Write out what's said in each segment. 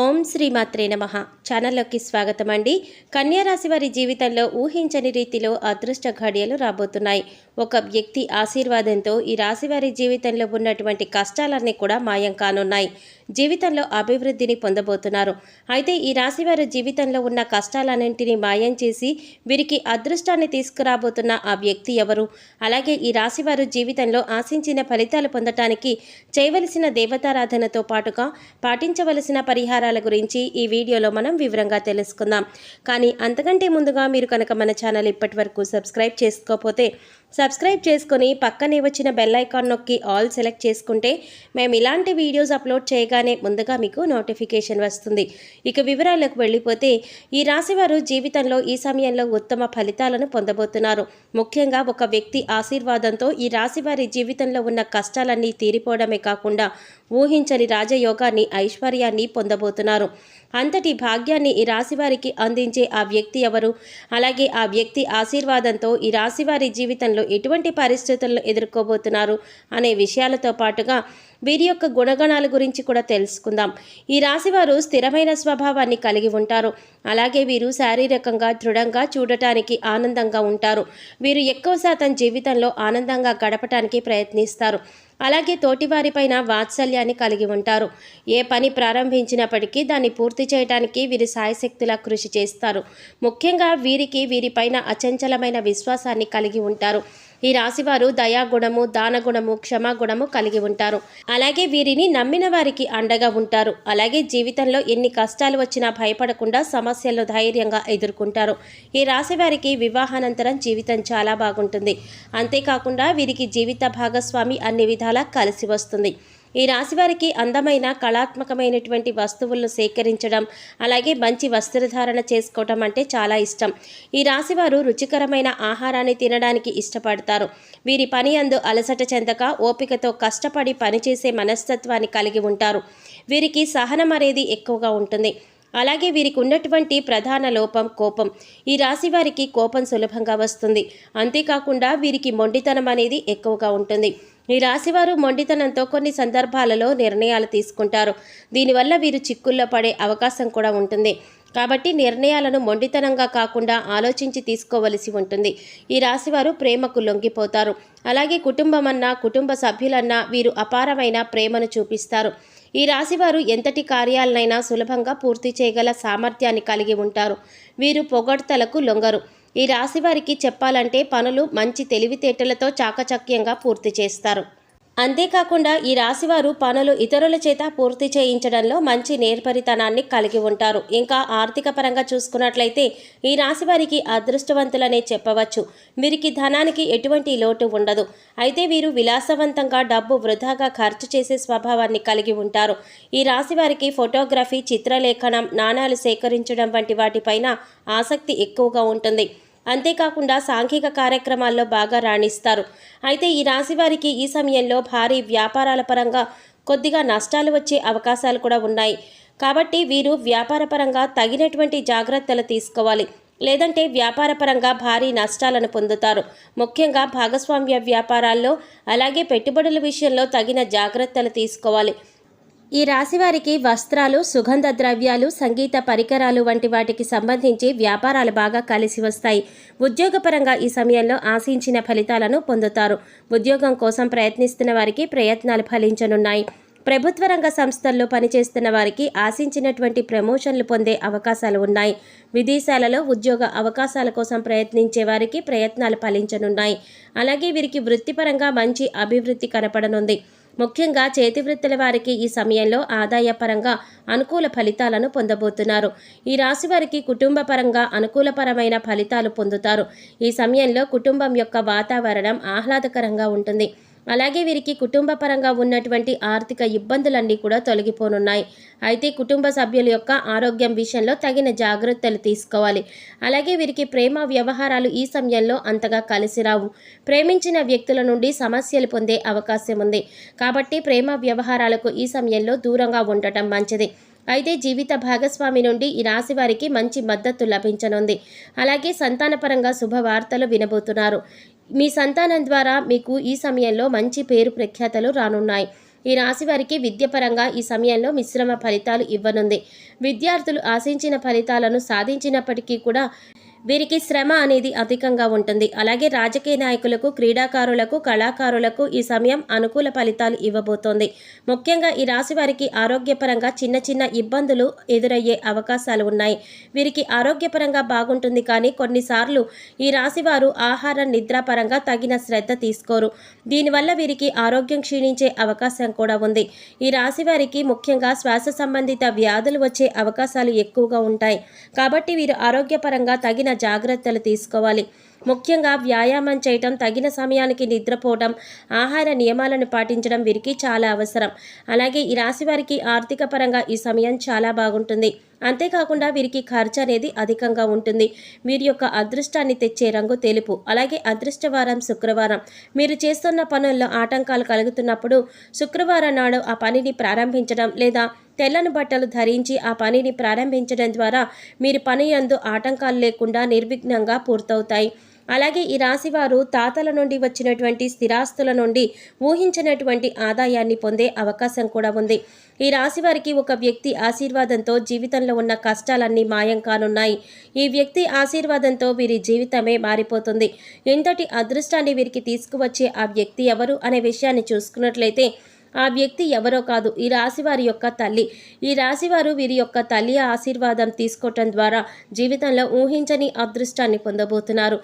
ఓం శ్రీమాత్రే నమః. ఛానల్లోకి స్వాగతం అండి. కన్యా రాశి వారి జీవితంలో ఊహించని రీతిలో అదృష్ట ఘడియలు రాబోతున్నాయి. ఒక వ్యక్తి ఆశీర్వాదంతో ఈ రాశి వారి జీవితంలో ఉన్నటువంటి కష్టాలన్నీ కూడా మాయం కానున్నాయి. జీవితంలో అభివృద్ధిని పొందబోతున్నారు. అయితే ఈ రాశి వారి జీవితంలో ఉన్న కష్టాలన్నింటినీ మాయం చేసి వీరికి అదృష్టాన్ని తీసుకురాబోతున్న ఆ వ్యక్తి ఎవరు? అలాగే ఈ రాశి వారు జీవితంలో ఆశించిన ఫలితాలు పొందటానికి చేయవలసిన దేవతారాధనతో పాటుగా పాటించవలసిన పరిహారాల గురించి ఈ వీడియోలో మనం వివరంగా తెలుసుకుందాం. కానీ అంతకంటే ముందుగా మీరు కనుక మన ఛానల్ ఇప్పటి వరకు సబ్స్క్రైబ్ చేసుకోకపోతే సబ్స్క్రైబ్ చేసుకొని పక్కనే వచ్చిన బెల్ ఐకాన్ నొక్కి ఆల్ సెలెక్ట్ చేసుకుంటే మేము ఇలాంటి వీడియోస్ అప్లోడ్ చేయగానే ముందుగా మీకు నోటిఫికేషన్ వస్తుంది. ఇక వివరాలకు వెళ్ళిపోతే ఈ రాశివారు జీవితంలో ఈ సమయంలో ఉత్తమ ఫలితాలను పొందబోతున్నారు. ముఖ్యంగా ఒక వ్యక్తి ఆశీర్వాదంతో ఈ రాశివారి జీవితంలో ఉన్న కష్టాలన్నీ తీరిపోవడమే కాకుండా ఊహించని రాజయోగాన్ని ఐశ్వర్యాన్ని పొందబోతున్నారు. అంతటి భాగ్యాన్ని ఈ రాశివారికి అందించే ఆ వ్యక్తి ఎవరు? అలాగే ఆ వ్యక్తి ఆశీర్వాదంతో ఈ రాశివారి జీవితంలో ఎటువంటి పరిస్థితులను ఎదుర్కోబోతున్నారు అనే విషయాలతో పాటుగా వీరి యొక్క గుణగణాల గురించి కూడా తెలుసుకుందాం. ఈ రాశివారు స్థిరమైన స్వభావాన్ని కలిగి ఉంటారు. అలాగే వీరు శారీరకంగా దృఢంగా చూడటానికి ఆనందంగా ఉంటారు. వీరు ఎక్కువ శాతం జీవితంలో ఆనందంగా గడపటానికి ప్రయత్నిస్తారు. అలాగే తోటివారిపైన వాత్సల్యాన్ని కలిగి ఉంటారు. ఏ పని ప్రారంభించినప్పటికీ దాన్ని పూర్తి చేయడానికి వీరి సాయశక్తులా కృషి చేస్తారు. ముఖ్యంగా వీరిపైన అచంచలమైన విశ్వాసాన్ని కలిగి ఉంటారు. ఈ రాశివారు దయాగుణము, దానగుణము, క్షమాగుణము కలిగి ఉంటారు. అలాగే వీరిని నమ్మిన వారికి అండగా ఉంటారు. అలాగే జీవితంలో ఎన్ని కష్టాలు వచ్చినా భయపడకుండా సమస్యలను ధైర్యంగా ఎదుర్కొంటారు. ఈ రాశివారికి వివాహానంతరం జీవితం చాలా బాగుంటుంది. అంతేకాకుండా వీరికి జీవిత భాగస్వామి అన్ని విధాలా కలిసి వస్తుంది. ఈ రాశివారికి అందమైన కళాత్మకమైనటువంటి వస్తువులను సేకరించడం, అలాగే మంచి వస్త్రధారణ చేసుకోవటం అంటే చాలా ఇష్టం. ఈ రాశివారు రుచికరమైన ఆహారాన్ని తినడానికి ఇష్టపడతారు. వీరి పని అందు అలసట చెందక ఓపికతో కష్టపడి పనిచేసే మనస్తత్వాన్ని కలిగి ఉంటారు. వీరికి సహనం అనేది ఎక్కువగా ఉంటుంది. అలాగే వీరికి ఉన్నటువంటి ప్రధాన లోపం కోపం. ఈ రాశి వారికి కోపం సులభంగా వస్తుంది. అంతేకాకుండా వీరికి మొండితనం అనేది ఎక్కువగా ఉంటుంది. ఈ రాశివారు మొండితనంతో కొన్ని సందర్భాలలో నిర్ణయాలు తీసుకుంటారు. దీనివల్ల వీరు చిక్కుల్లో పడే అవకాశం కూడా ఉంటుంది. కాబట్టి నిర్ణయాలను మొండితనంగా కాకుండా ఆలోచించి తీసుకోవలసి ఉంటుంది. ఈ రాశివారు ప్రేమకు లొంగిపోతారు. అలాగే కుటుంబమన్నా, కుటుంబ సభ్యులన్నా వీరు అపారమైన ప్రేమను చూపిస్తారు. ఈ రాశివారు ఎంతటి కార్యాలనైనా సులభంగా పూర్తి చేయగల సామర్థ్యాన్ని కలిగి ఉంటారు. వీరు పొగడ్తలకు లొంగరు. ఈ రాశివారికి చెప్పాలంటే పనులు మంచి తెలివితేటలతో చాకచక్యంగా పూర్తి చేస్తారు. అంతేకాకుండా ఈ రాశివారు పనులు ఇతరుల చేత పూర్తి చేయించడంలో మంచి నేర్పరితనాన్ని కలిగి ఉంటారు. ఇంకా ఆర్థిక పరంగా చూసుకున్నట్లయితే ఈ రాశివారికి అదృష్టవంతులనే చెప్పవచ్చు. వీరికి ధనానికి ఎటువంటి లోటు ఉండదు. అయితే వీరు విలాసవంతంగా డబ్బు వృధాగా ఖర్చు చేసే స్వభావాన్ని కలిగి ఉంటారు. ఈ రాశివారికి ఫోటోగ్రఫీ, చిత్రలేఖనం, నాణాలు సేకరించడం వంటి వాటిపైన ఆసక్తి ఎక్కువగా ఉంటుంది. అంతేకాకుండా సాంఘిక కార్యక్రమాల్లో బాగా రాణిస్తారు. అయితే ఈ రాశి వారికి ఈ సమయంలో భారీ వ్యాపారాల పరంగా కొద్దిగా నష్టాలు వచ్చే అవకాశాలు కూడా ఉన్నాయి. కాబట్టి వీరు వ్యాపారపరంగా తగినటువంటి జాగ్రత్తలు తీసుకోవాలి. లేదంటే వ్యాపారపరంగా భారీ నష్టాలను పొందుతారు. ముఖ్యంగా భాగస్వామ్య వ్యాపారాల్లో, అలాగే పెట్టుబడుల విషయంలో తగిన జాగ్రత్తలు తీసుకోవాలి. ఈ రాశివారికి వస్త్రాలు, సుగంధ ద్రవ్యాలు, సంగీత పరికరాలు వంటి వాటికి సంబంధించి వ్యాపారాలు బాగా కలిసి వస్తాయి. ఉద్యోగపరంగా ఈ సమయంలో ఆశించిన ఫలితాలను పొందుతారు. ఉద్యోగం కోసం ప్రయత్నిస్తున్న వారికి ప్రయత్నాలు ఫలించనున్నాయి. ప్రభుత్వ రంగ సంస్థల్లో పనిచేస్తున్న వారికి ఆశించినటువంటి ప్రమోషన్లు పొందే అవకాశాలు ఉన్నాయి. విదేశాలలో ఉద్యోగ అవకాశాల కోసం ప్రయత్నించే వారికి ప్రయత్నాలు ఫలించనున్నాయి. అలాగే వీరికి వృత్తిపరంగా మంచి అభివృద్ధి కనపడనుంది. ముఖ్యంగా చేతి వృత్తుల వారికి ఈ సమయంలో ఆదాయపరంగా అనుకూల ఫలితాలను పొందబోతున్నారు. ఈ రాశి వారికి కుటుంబపరంగా అనుకూలపరమైన ఫలితాలు పొందుతారు. ఈ సమయంలో కుటుంబం యొక్క వాతావరణం ఆహ్లాదకరంగా ఉంటుంది. అలాగే వీరికి కుటుంబ పరంగా ఉన్నటువంటి ఆర్థిక ఇబ్బందులన్నీ కూడా తొలగిపోనున్నాయి. అయితే కుటుంబ సభ్యుల యొక్క ఆరోగ్యం విషయంలో తగిన జాగ్రత్తలు తీసుకోవాలి. అలాగే వీరికి ప్రేమ వ్యవహారాలు ఈ సమయంలో అంతగా కలిసి రావు. ప్రేమించిన వ్యక్తుల నుండి సమస్యలు పొందే అవకాశం ఉంది. కాబట్టి ప్రేమ వ్యవహారాలకు ఈ సమయంలో దూరంగా ఉండటం మంచిది. అయితే జీవిత భాగస్వామి నుండి ఈ రాశి వారికి మంచి మద్దతు లభించనుంది. అలాగే సంతానపరంగా శుభవార్తలు వినబోతున్నారు. మీ సంతానం ద్వారా మీకు ఈ సమయంలో మంచి పేరు ప్రఖ్యాతలు రానున్నాయి. ఈ రాశి వారికి విద్యపరంగా ఈ సమయంలో మిశ్రమ ఫలితాలు ఇవ్వనుంది. విద్యార్థులు ఆశించిన ఫలితాలను సాధించినప్పటికీ కూడా వీరికి శ్రమ అనేది అధికంగా ఉంటుంది. అలాగే రాజకీయ నాయకులకు, క్రీడాకారులకు, కళాకారులకు ఈ సమయం అనుకూల ఫలితాలు ఇవ్వబోతోంది. ముఖ్యంగా ఈ రాశి వారికి ఆరోగ్యపరంగా చిన్న చిన్న ఇబ్బందులు ఎదురయ్యే అవకాశాలు ఉన్నాయి. వీరికి ఆరోగ్యపరంగా బాగుంటుంది, కానీ కొన్నిసార్లు ఈ రాశి వారు ఆహార నిద్ర పరంగా తగిన శ్రద్ధ తీసుకోరు. దీనివల్ల వీరికి ఆరోగ్యం క్షీణించే అవకాశం కూడా ఉంది. ఈ రాశి వారికి ముఖ్యంగా శ్వాస సంబంధిత వ్యాధులు వచ్చే అవకాశాలు ఎక్కువగా ఉంటాయి. కాబట్టి వీరు ఆరోగ్యపరంగా తగిన జాగ్రత్తలు తీసుకోవాలి. ముఖ్యంగా వ్యాయామం చేయటం, తగిన సమయానికి నిద్రపోవడం, ఆహార నియమాలను పాటించడం వీరికి చాలా అవసరం. అలాగే ఈ రాశి వారికి ఆర్థిక పరంగా ఈ సమయం చాలా బాగుంటుంది. అంతేకాకుండా వీరికి ఖర్చు అనేది అధికంగా ఉంటుంది. వీరి యొక్క అదృష్టాన్ని తెచ్చే రంగు తెలుపు. అలాగే అదృష్టవారం శుక్రవారం. మీరు చేస్తున్న పనుల్లో ఆటంకాలు కలుగుతున్నప్పుడు శుక్రవారం నాడు ఆ పనిని ప్రారంభించడం లేదా తెల్లని బట్టలు ధరించి ఆ పనిని ప్రారంభించడం ద్వారా మీరు పని యందు ఆటంకాలు లేకుండా నిర్విఘ్నంగా పూర్తవుతాయి. అలాగే ఈ రాశివారు తాతల నుండి వచ్చినటువంటి స్థిరాస్తుల నుండి ఊహించినటువంటి ఆదాయాన్ని పొందే అవకాశం కూడా ఉంది. ఈ రాశి వారికి ఒక వ్యక్తి ఆశీర్వాదంతో జీవితంలో ఉన్న కష్టాలన్నీ మాయం కానున్నాయి. ఈ వ్యక్తి ఆశీర్వాదంతో వీరి జీవితమే మారిపోతుంది. ఎంతటి అదృష్టాన్ని వీరికి తీసుకువచ్చే ఆ వ్యక్తి ఎవరు అనే విషయాన్ని చూసుకున్నట్లయితే ఆ వ్యక్తి ఎవరో కాదు, ఈ రాశివారి యొక్క తల్లి. ఈ రాశివారు వీరి యొక్క తల్లి ఆశీర్వాదం తీసుకోవటం ద్వారా జీవితంలో ఊహించని అదృష్టాన్ని పొందబోతున్నారు.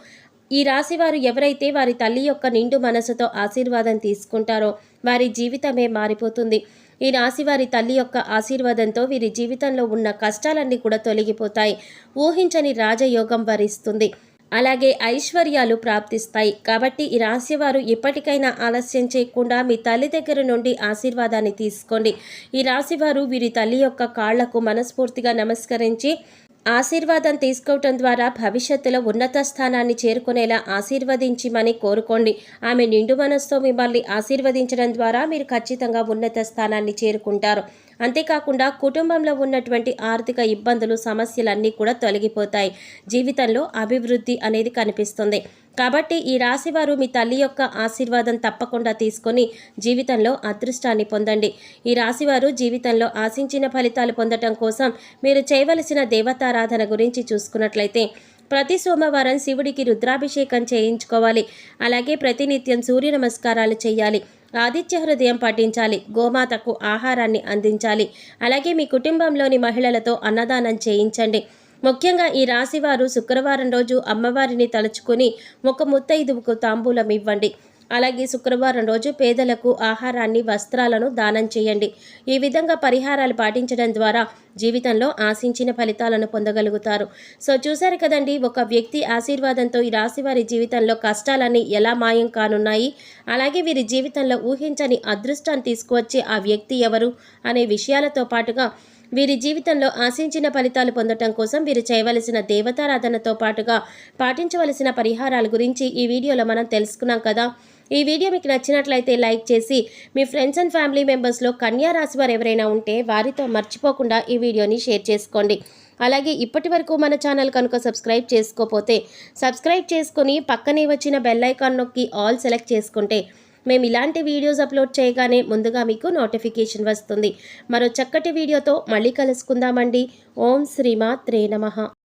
ఈ రాశివారు ఎవరైతే వారి తల్లి యొక్క నిండు మనసుతో ఆశీర్వాదం తీసుకుంటారో వారి జీవితమే మారిపోతుంది. ఈ రాశి వారి తల్లి యొక్క ఆశీర్వాదంతో వీరి జీవితంలో ఉన్న కష్టాలన్నీ కూడా తొలగిపోతాయి. ఊహించని రాజయోగం వరిస్తుంది. అలాగే ఐశ్వర్యాలు ప్రాప్తిస్తాయి. కాబట్టి ఈ రాశివారు ఇప్పటికైనా ఆలస్యం చేయకుండా మీ తల్లి దగ్గర నుండి ఆశీర్వాదాన్ని తీసుకోండి. ఈ రాశివారు వీరి తల్లి యొక్క కాళ్లకు మనస్ఫూర్తిగా నమస్కరించి ఆశీర్వాదం తీసుకోవటం ద్వారా భవిష్యత్తులో ఉన్నత స్థానాన్ని చేరుకునేలా ఆశీర్వదించమని కోరుకోండి. ఆమె నిండు మనస్సుతో మిమ్మల్ని ఆశీర్వదించడం ద్వారా మీరు ఖచ్చితంగా ఉన్నత స్థానాన్ని చేరుకుంటారు. అంతేకాకుండా కుటుంబంలో ఉన్నటువంటి ఆర్థిక ఇబ్బందులు, సమస్యలన్నీ కూడా తొలగిపోతాయి. జీవితంలో అభివృద్ధి అనేది కనిపిస్తుంది. కాబట్టి ఈ రాశివారు మీ తల్లి యొక్క ఆశీర్వాదం తప్పకుండా తీసుకొని జీవితంలో అదృష్టాన్ని పొందండి. ఈ రాశివారు జీవితంలో ఆశించిన ఫలితాలు పొందటం కోసం మీరు చేయవలసిన దేవతారాధన గురించి చూసుకున్నట్లయితే ప్రతి సోమవారం శివుడికి రుద్రాభిషేకం చేయించుకోవాలి. అలాగే ప్రతినిత్యం సూర్య నమస్కారాలు చేయాలి. ఆదిత్య హృదయం పఠించాలి. గోమాతకు ఆహారాన్ని అందించాలి. అలాగే మీ కుటుంబంలోని మహిళలతో అన్నదానం చేయించండి. ముఖ్యంగా ఈ రాశివారు శుక్రవారం రోజు అమ్మవారిని తలుచుకుని ఒక ముత్తైదువుకు తాంబూలం ఇవ్వండి. అలాగే శుక్రవారం రోజు పేదలకు ఆహారాన్ని, వస్త్రాలను దానం చేయండి. ఈ విధంగా పరిహారాలు పాటించడం ద్వారా జీవితంలో ఆశించిన ఫలితాలను పొందగలుగుతారు. సో చూశారు కదండి, ఒక వ్యక్తి ఆశీర్వాదంతో ఈ రాశివారి జీవితంలో కష్టాలన్నీ ఎలా మాయం కానున్నాయి, అలాగే వీరి జీవితంలో ఊహించని అదృష్టాన్ని తీసుకువచ్చే ఆ వ్యక్తి ఎవరు అనే విషయాలతో పాటుగా వీరి జీవితంలో ఆశించిన ఫలితాలు పొందటం కోసం వీరు చేయవలసిన దేవతారాధనతో పాటుగా పాటించవలసిన పరిహారాల గురించి ఈ వీడియోలో మనం తెలుసుకున్నాం కదా. ఈ వీడియో మీకు నచ్చినట్లయితే లైక్ చేసి మీ ఫ్రెండ్స్ అండ్ ఫ్యామిలీ మెంబర్స్లో కన్యా రాశి వారు ఎవరైనా ఉంటే వారితో మర్చిపోకుండా ఈ వీడియోని షేర్ చేసుకోండి. అలాగే ఇప్పటి వరకు మన ఛానల్ కనుక సబ్స్క్రైబ్ చేసుకోకపోతే సబ్స్క్రైబ్ చేసుకొని పక్కనే వచ్చిన బెల్ ఐకాన్ నొక్కి ఆల్ సెలెక్ట్ చేసుకుంటే మేము ఇలాంటి వీడియోస్ అప్లోడ్ చేయగానే ముందుగా మీకు నోటిఫికేషన్ వస్తుంది. మరో చక్కటి వీడియోతో మళ్ళీ కలుసుకుందామండి. ఓం శ్రీమాత్రే నమః.